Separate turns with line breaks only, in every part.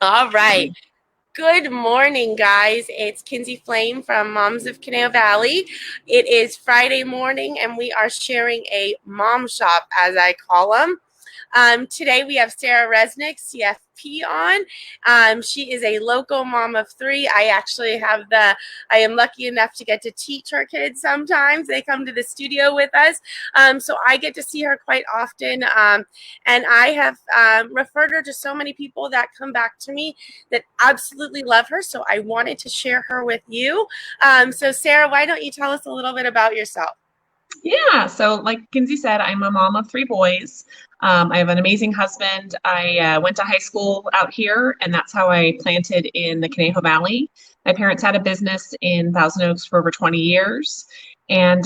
All right. Good morning, guys. It's Kinsey Flame from Moms of Conejo Valley. It is Friday morning, and we are sharing a mom shop, as I call them. Today we have Sarah Resnick, CFP, on. She is a local mom of three. I am lucky enough to get to teach her kids sometimes. They come to the studio with us. So I get to see her quite often. And I have referred her to so many people that come back to me that absolutely love her. So I wanted to share her with you. So Sarah, why don't you tell us a little bit about yourself?
Yeah, so like Kinsey said, I'm a mom of three boys. I have an amazing husband. I went to high school out here, and that's how I planted in the Conejo Valley. My parents had a business in Thousand Oaks for over 20 years. And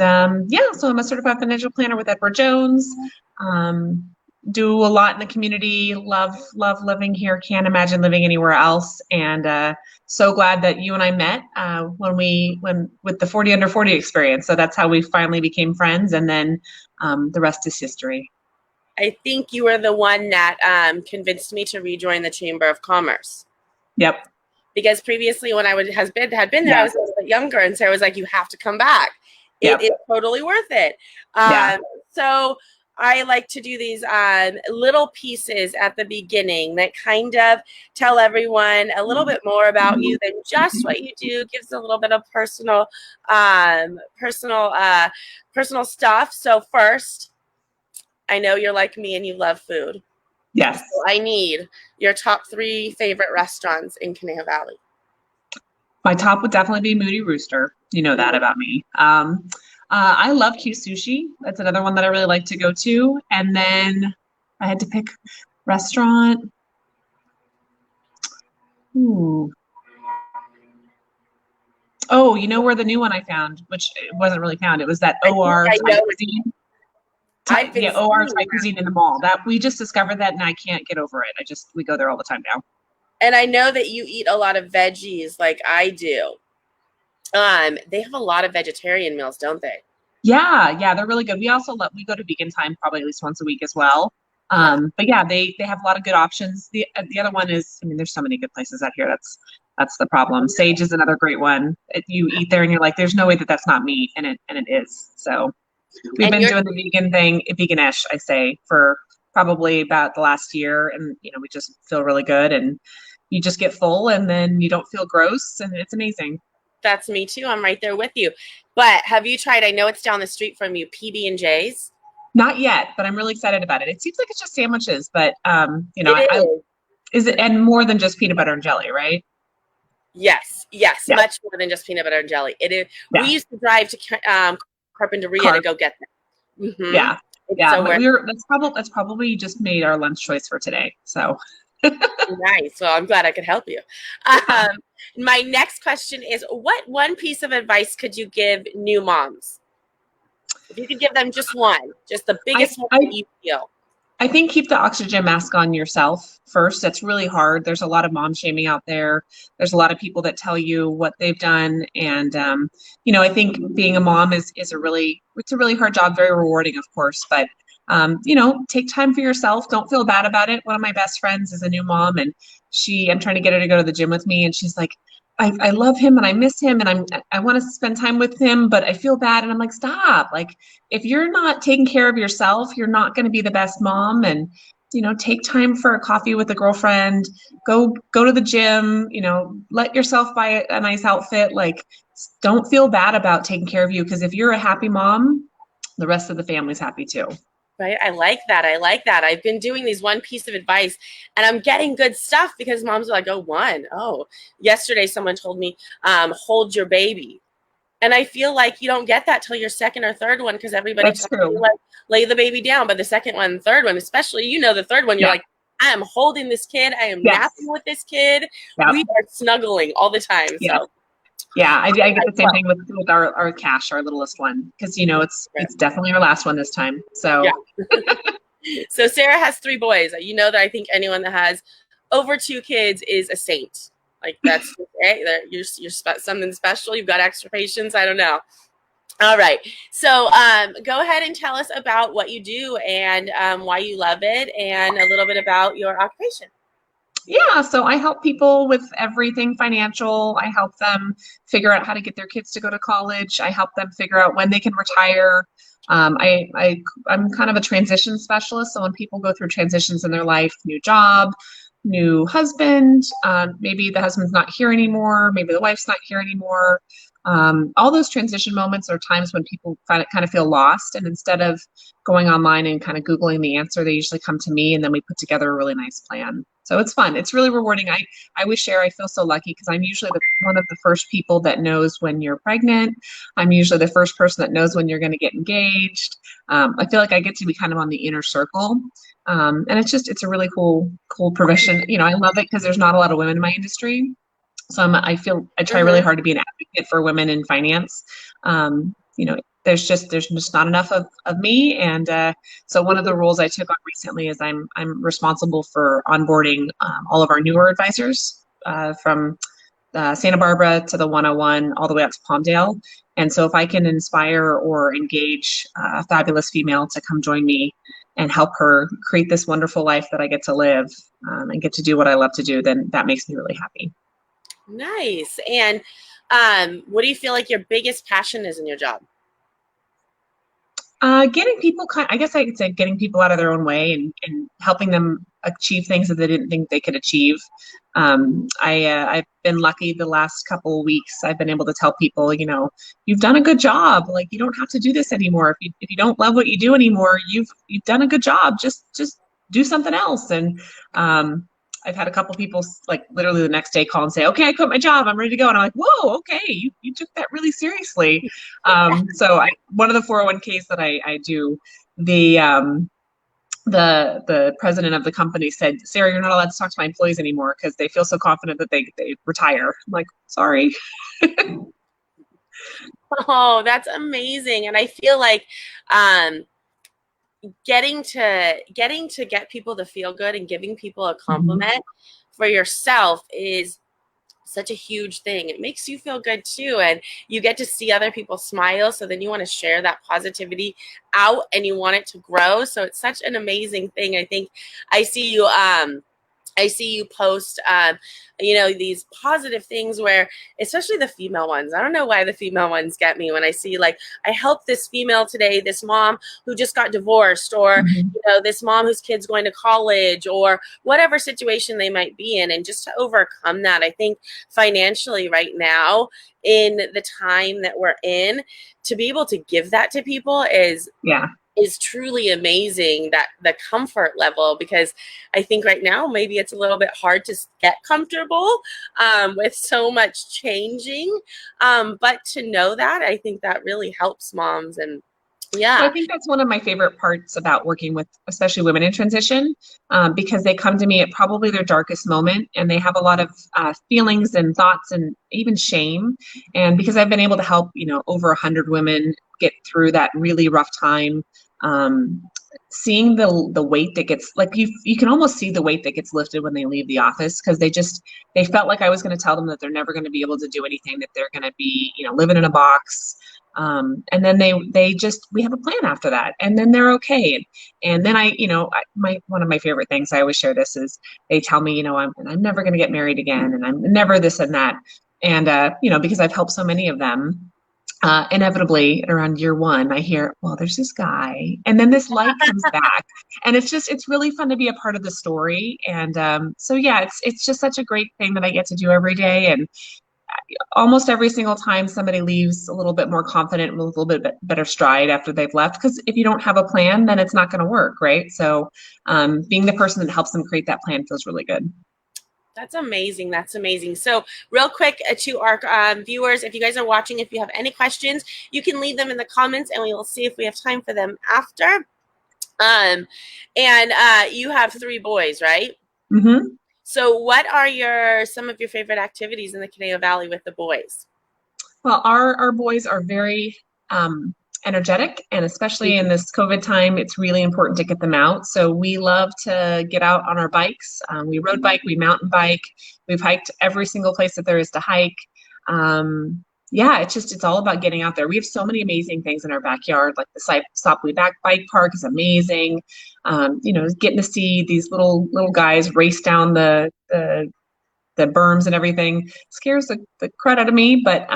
yeah, so I'm a certified financial planner with Edward Jones. Um, do a lot in the community. Love living here. Can't imagine living anywhere else. And so glad that you and I met when with the 40 under 40 experience. So that's how we finally became friends, and then the rest is history.
I think you were the one that convinced me to rejoin the Chamber of Commerce.
Yep.
Because previously, when I had been there, I
Yeah.
was a little bit younger, and Sarah was like, "You have to come back. It
Yep.
is totally worth it."
Yeah.
So I like to do these little pieces at the beginning that kind of tell everyone a little bit more about you than just what you do. Gives a little bit of personal stuff. So first, I know you're like me and you love food. So
Yes.
I need your top three favorite restaurants in Conejo Valley.
My top would definitely be Moody Rooster. You know that about me. I love Q Sushi. That's another one that I really like to go to. And then I had to pick restaurant. Ooh. Oh, you know where the new one I found, which it wasn't really found. It was that
I think
OR
I
Thai
know it.
cuisine.
I've been
Yeah, OR
seeing
Thai
that.
cuisine in the mall. That we just discovered that, and I can't get over it. We go there all the time now.
And I know that you eat a lot of veggies like I do. They have a lot of vegetarian meals, don't they?
Yeah, they're really good. We go to Vegan Time probably at least once a week as well.
Yeah.
But yeah, they have a lot of good options. The other one is, I mean, there's so many good places out here. That's the problem. Sage is another great one. You eat there and you're like, there's no way that that's not meat, and it is. So we've
And
been
you're
doing the vegan thing, veganish, I say, for probably about the last year, and we just feel really good, and you just get full, and then you don't feel gross, and it's amazing.
That's me too. I'm right there with you. But have you tried, I know it's down the street from you, PB&J's?
Not yet, but I'm really excited about it. It seems like it's just sandwiches, but
It
I
is.
is it and more than just peanut butter and jelly, right?
Yes,
Yeah,
much more than just peanut butter and jelly. It is. We
yeah,
used to drive to Carpinteria to
carb,
go get them.
yeah,
It's
yeah.
so
But
worth.
that's probably just made our lunch choice for today. So
Nice. Well, I'm glad I could help you.
yeah,
My next question is, what one piece of advice could you give new moms? If you could give them just one, just the
I
biggest one
I
that you feel.
I think keep the oxygen mask on yourself first. That's really hard. There's a lot of mom shaming out there. There's a lot of people that tell you what they've done, and I think being a mom is it's a really hard job. Very rewarding, of course, but take time for yourself. Don't feel bad about it. One of my best friends is a new mom, and I'm trying to get her to go to the gym with me, and she's like, I love him and I miss him and I want to spend time with him, but I feel bad. And I'm like, stop. Like, if you're not taking care of yourself, you're not going to be the best mom. And take time for a coffee with a girlfriend, go to the gym, let yourself buy a nice outfit. Like, don't feel bad about taking care of you, because if you're a happy mom, the rest of the family's happy too.
Right. I like that. I like that. I've been doing these one piece of advice and I'm getting good stuff because moms are like, oh, one. Oh, yesterday someone told me, hold your baby. And I feel like you don't get that till your second or third one because everybody
That's
tells you
true.
like lay the baby down. But the second one, third one, especially, the third one, you're
Yeah.
like, I am holding this kid. I am napping
Yes.
with this kid.
Yeah.
We are snuggling all the time.
Yeah.
So
Yeah. I get the same
well,
thing with our Cash, our littlest one, because it's definitely our last one this time.
yeah.
So
So Sarah has three boys. You know that I think anyone that has over two kids is a saint. Like that's okay. You're something special. You've got extra patience. I don't know. All right. So go ahead and tell us about what you do and why you love it and a little bit about your occupation.
Yeah, so I help people with everything financial. I help them figure out how to get their kids to go to college. I help them figure out when they can retire. I'm kind of a transition specialist. So when people go through transitions in their life, new job, new husband, maybe the husband's not here anymore, maybe the wife's not here anymore. All those transition moments are times when people kind of feel lost. And instead of going online and kind of Googling the answer, they usually come to me and then we put together a really nice plan. So it's fun. It's really rewarding. I always share, I feel so lucky because I'm usually one of the first people that knows when you're pregnant. I'm usually the first person that knows when you're going to get engaged. I feel like I get to be kind of on the inner circle. And it's a really cool profession. You know, I love it because there's not a lot of women in my industry. So I try really
Hmm.
hard to be an advocate for women in finance. You know, there's just not enough of me. And so one of the roles I took on recently is I'm responsible for onboarding all of our newer advisors from Santa Barbara to the 101 all the way up to Palmdale. And so if I can inspire or engage a fabulous female to come join me and help her create this wonderful life that I get to live and get to do what I love to do, then that makes me really happy.
Nice. And what do you feel like your biggest passion is in your job?
Getting people I guess I could say getting people out of their own way and helping them achieve things that they didn't think they could achieve. I've been lucky the last couple of weeks. I've been able to tell people, you know, you've done a good job. Like you don't have to do this anymore. If you don't love what you do anymore, you've done a good job. Just do something else. And I've had a couple people like literally the next day call and say, okay, I quit my job. I'm ready to go. And I'm like, whoa, okay, you took that really seriously. One of the 401ks that I do, the the president of the company said, Sarah, you're not allowed to talk to my employees anymore because they feel so confident that they retire. I'm like, sorry.
Oh, that's amazing. And I feel like um, getting to get people to feel good and giving people a
Mhm.
compliment for yourself is such a huge thing. It makes you feel good too. And you get to see other people smile. So then you want to share that positivity out and you want it to grow. So it's such an amazing thing. I think I see you I see you post, these positive things where, especially the female ones. I don't know why the female ones get me when I see like, I helped this female today, this mom who just got divorced, or
Mhm.
this mom whose kid's going to college, or whatever situation they might be in, and just to overcome that. I think financially right now, in the time that we're in, to be able to give that to people
Yeah.
is truly amazing, that the comfort level, because I think right now maybe it's a little bit hard to get comfortable with so much changing, but to know that, I think that really helps moms. And
Well,
yeah.
I think that's one of my favorite parts about working with, especially women in transition, because they come to me at probably their darkest moment and they have a lot of feelings and thoughts and even shame. And because I've been able to help, you know, over 100 women get through that really rough time, um, seeing the weight that gets like you can almost see the weight that gets lifted when they leave the office because they felt like I was going to tell them that they're never going to be able to do anything, that they're going to be, you know, living in a box, and then they just we have a plan after that, and then they're okay. And then my one of my favorite things, I always share this, is they tell me, you know, I'm never going to get married again, and I'm never this and that, and you know, because I've helped so many of them. Inevitably around year one, I hear, well, there's this guy, and then this light comes back, and it's really fun to be a part of the story. And so yeah, it's just such a great thing that I get to do every day. And almost every single time somebody leaves a little bit more confident with a little bit better stride after they've left, because if you don't have a plan, then it's not going to work, right? So being the person that helps them create that plan feels really good.
That's amazing. That's amazing. So, real quick to our viewers, if you guys are watching, if you have any questions, you can leave them in the comments and we will see if we have time for them after. Um, and you have three boys, right?
Hmm.
So, what are some of your favorite activities in the Conejo Valley with the boys?
Well, our boys are very energetic, and especially in this COVID time, it's really important to get them out. So we love to get out on our bikes. We road bike, we mountain bike, we've hiked every single place that there is to hike. Um, yeah, it's all about getting out there. We have so many amazing things in our backyard, like the Sopwith Back Bike Park is amazing. Getting to see these little guys race down the berms and everything scares the crud out of me, but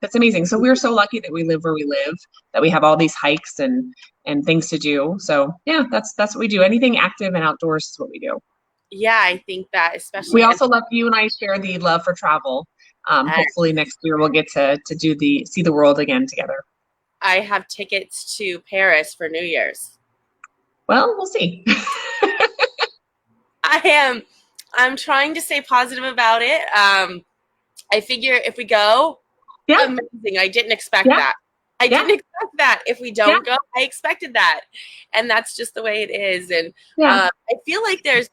it's amazing. So we're so lucky that we live where we live, that we have all these hikes and things to do. So yeah, that's what we do. Anything active and outdoors is what we do.
Yeah, I think that
We
especially, and
also love you and I share the love for travel.
I
Hopefully next year we'll get to do the see the world again together.
I have tickets to Paris for New Year's.
Well, we'll see.
I am. I'm trying to stay positive about it. I figure if we go,
Yeah,
amazing. I didn't expect
yeah,
that. I
yeah,
didn't expect that. If we
yeah,
don't go, I expected that, and that's just the way it is. And
yeah.
I feel like there's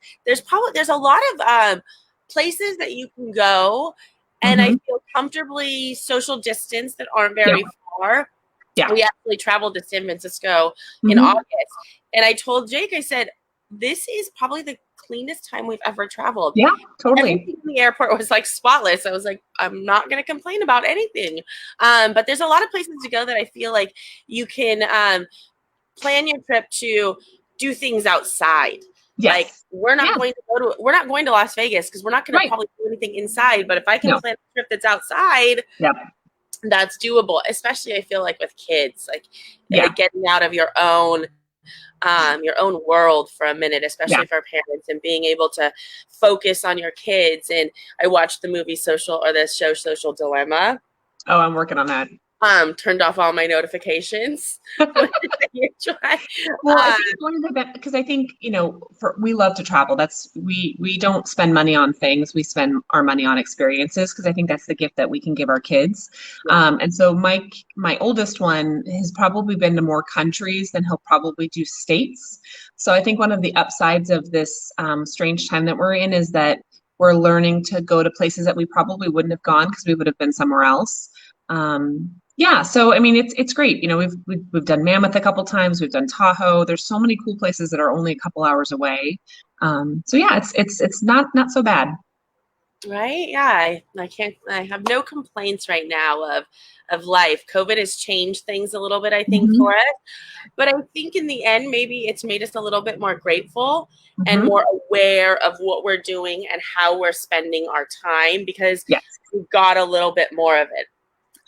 a lot of places that you can go, and I
Hmm.
feel comfortably social distance that aren't
Yeah,
very far.
yeah.
We actually traveled to San Francisco in
Hmm.
August, and I told Jake, I said, this is probably the cleanest time we've ever traveled.
Yeah, totally.
Everything in the airport was like spotless. I was like, I'm not going to complain about anything. But there's a lot of places to go that I feel like you can plan your trip to do things outside. Like
Yes. Yeah,
we're not going to Las Vegas because we're not going to
right.
probably do anything inside. But if I can
No.
plan a trip that's outside,
Yeah,
that's doable. Especially I feel like with kids, like
yeah,
getting out of your own world for a minute,
yeah.
especially for parents, and being able to focus on your kids. And I watched the movie the show Social Dilemma.
Oh, I'm working on that.
Turned off all my notifications.
Well, I think it's one of the best because I think, we love to travel. We don't spend money on things. We spend our money on experiences because I think that's the gift that we can give our kids.
Yeah.
And so my oldest one has probably been to more countries than he'll probably do states. So I think one of the upsides of this strange time that we're in is that we're learning to go to places that we probably wouldn't have gone because we would have been somewhere else. Yeah, so I mean it's great. We've done Mammoth a couple times, we've done Tahoe. There's so many cool places that are only a couple hours away. So yeah, it's not so bad.
Right? Yeah, I can't. I have no complaints right now of life. COVID has changed things a little bit, I think,
Hmm.
for us. But I think in the end, maybe it's made us a little bit more grateful and
Hmm.
more aware of what we're doing and how we're spending our time because
Yes.
we've got a little bit more of it.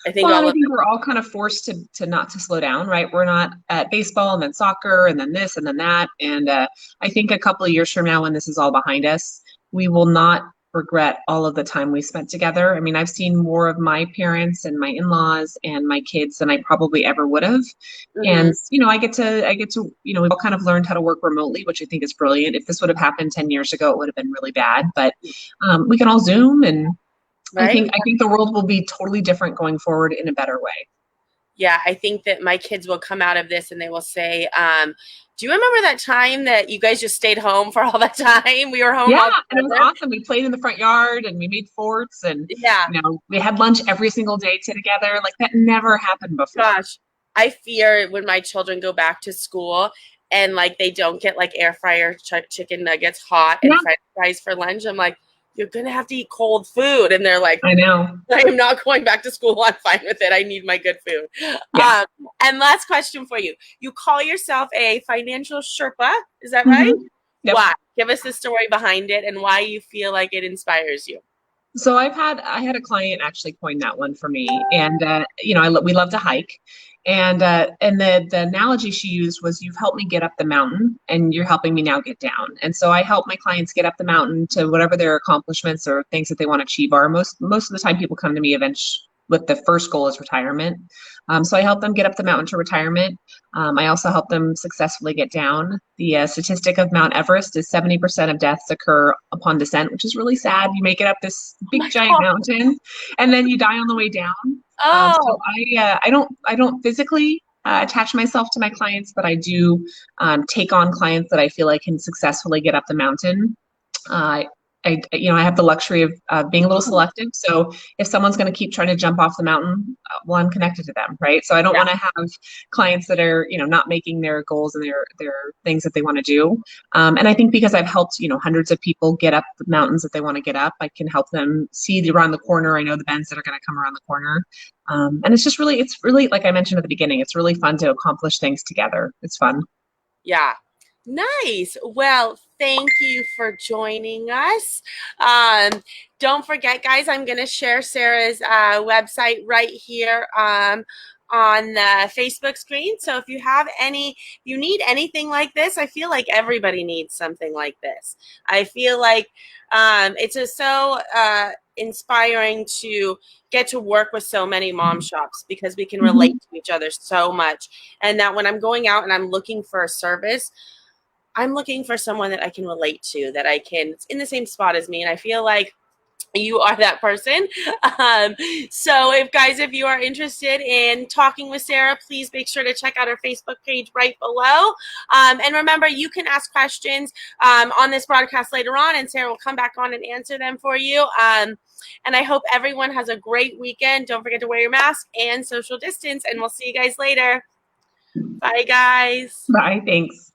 I think
Well,
all
and I
of
think we're all kind of forced to not to slow down, right? We're not at baseball and then soccer and then this and then that. And I think a couple of years from now, when this is all behind us, we will not regret all of the time we spent together. I mean, I've seen more of my parents and my in-laws and my kids than I probably ever would have.
Mhm.
And we've all kind of learned how to work remotely, which I think is brilliant. If this would have happened 10 years ago, it would have been really bad. But we can all Zoom and I
Right?
think I think the world will be totally different going forward in a better way.
Yeah, I think that my kids will come out of this and they will say, "Do you remember that time that you guys just stayed home for all that time? We were home
Yeah,
all
and it was
together."
awesome. We played in the front yard and we made forts and
Yeah,
we had lunch every single day together. Like that never happened before.
gosh, I fear when my children go back to school and like they don't get like air fryer chicken nuggets hot and
Yeah,
french fries for lunch. I'm like, you're gonna have to eat cold food, and they're like,
I know.
I am not going back to school. I'm fine with it. I need my good food.
Yeah.
Um, and last question for you: you call yourself a financial Sherpa? Is that right?
Hmm. Yep.
Why? Give us the story behind it and why you feel like it inspires you.
So I had a client actually coin that one for me, and we love to hike, and the analogy she used was you've helped me get up the mountain, and you're helping me now get down. And so I help my clients get up the mountain to whatever their accomplishments or things that they want to achieve are. Most of the time, people come to me eventually with the first goal is retirement. So I help them get up the mountain to retirement. I also help them successfully get down. The statistic of Mount Everest is 70% of deaths occur upon descent, which is really sad. You make it up this
Oh
big
my
giant
god!
mountain, and then you die on the way down. So
Oh,
I don't physically attach myself to my clients, but I do take on clients that I feel I can successfully get up the mountain. I have the luxury of being a little selective. So if someone's going to keep trying to jump off the mountain, well, I'm connected to them, right? So I don't
Yeah.
want to have clients that are, not making their goals and their things that they want to do. And I think because I've helped, hundreds of people get up the mountains that they want to get up, I can help them see around the corner. I know the bends that are going to come around the corner. And it's really, like I mentioned at the beginning, it's really fun to accomplish things together. It's fun.
Yeah. Nice. Well, thank you for joining us. Um, don't forget, guys, I'm going to share Sarah's website right here on the Facebook screen. So if you need anything like this, I feel like everybody needs something like this. I feel like it's just so inspiring to get to work with so many mom shops because we can relate
Mhm.
to each other so much. And that when I'm going out and I'm looking for a service, I'm looking for someone that I can relate to, that I can, it's in the same spot as me. And I feel like you are that person. Um, so if you are interested in talking with Sarah, please make sure to check out her Facebook page right below. And remember, you can ask questions on this broadcast later on, and Sarah will come back on and answer them for you. And I hope everyone has a great weekend. Don't forget to wear your mask and social distance, and we'll see you guys later. Bye, guys.
Bye. Thanks.